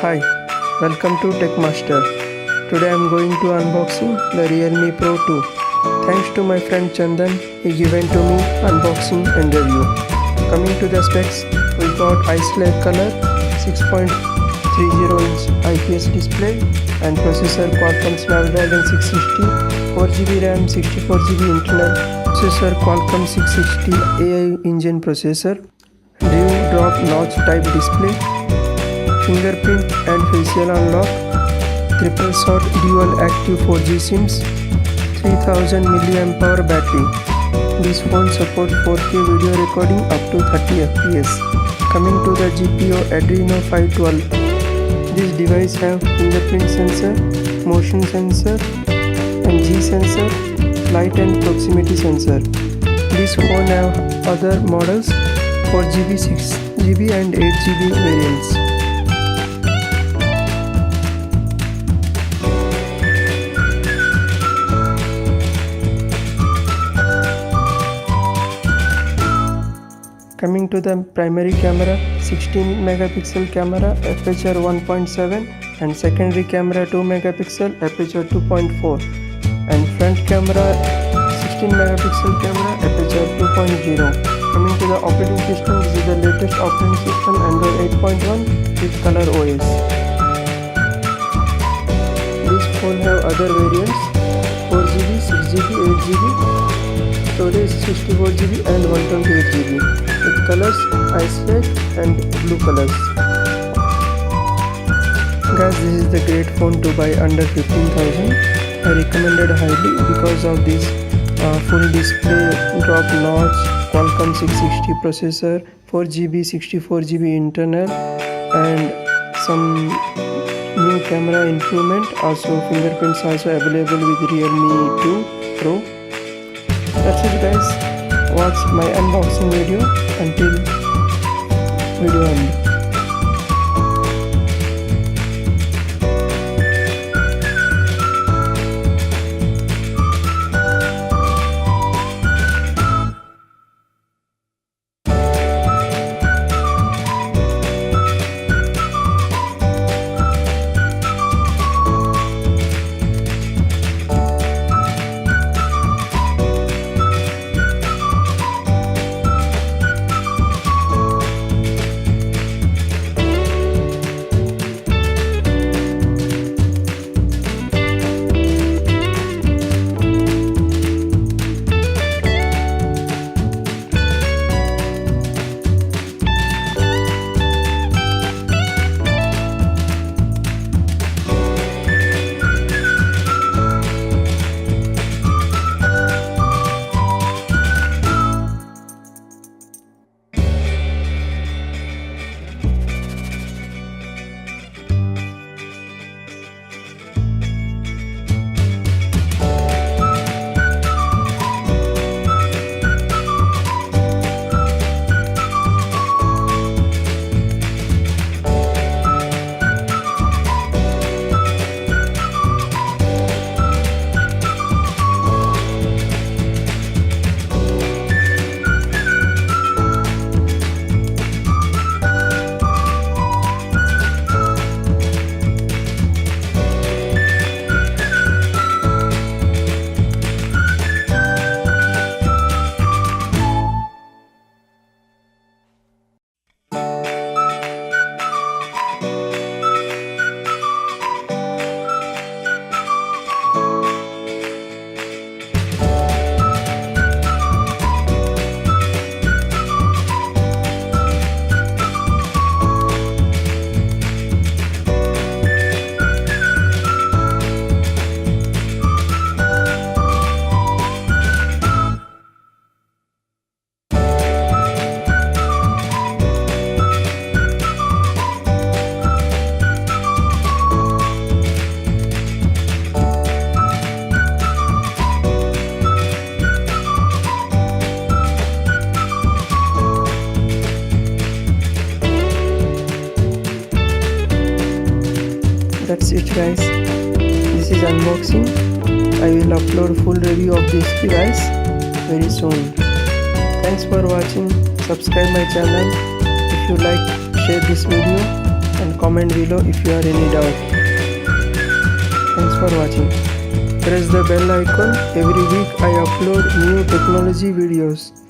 Hi, welcome to Tech Master. Today I am going to unboxing the Realme Pro 2. Thanks to my friend Chandan, he given to me unboxing and review. Coming to the specs, we got ice-like color, 6.30 inch IPS display and processor Qualcomm Snapdragon 660, 4GB RAM, 64GB internal, processor Qualcomm 660 AI engine processor, drop notch type display, fingerprint and facial unlock, triple shot dual active 4G SIMs, 3000 mAh battery. This phone supports 4K video recording up to 30 fps. Coming to the GPU Adreno 512. This device have fingerprint sensor, motion sensor and G sensor, light and proximity sensor. This phone have other models 4GB, 6GB and 8GB variants. Coming to the primary camera, 16 megapixel camera, aperture 1.7 and secondary camera 2 megapixel, aperture 2.4 and front camera 16 megapixel camera, aperture 2.0. Coming to the operating system, this is the latest operating system Android 8.1 with Color OS. This phone have other variants 4GB, 6GB, 8GB, storage 64GB and 128GB with colors ice red and blue colors. Guys, this is the great phone to buy under 15,000. I recommended highly because of this full display, drop notch, Qualcomm 660 processor, 4GB, 64GB internal and some new camera improvement. Also fingerprints also available with Realme 2 Pro. That's it guys. Watch my unboxing video until video end. That's it guys, this is unboxing. I will upload full review of this device very soon. Thanks for watching. Subscribe my channel. If you like, share this video and comment below if you have any doubt. Thanks for watching. Press the bell icon. Every week I upload new technology videos.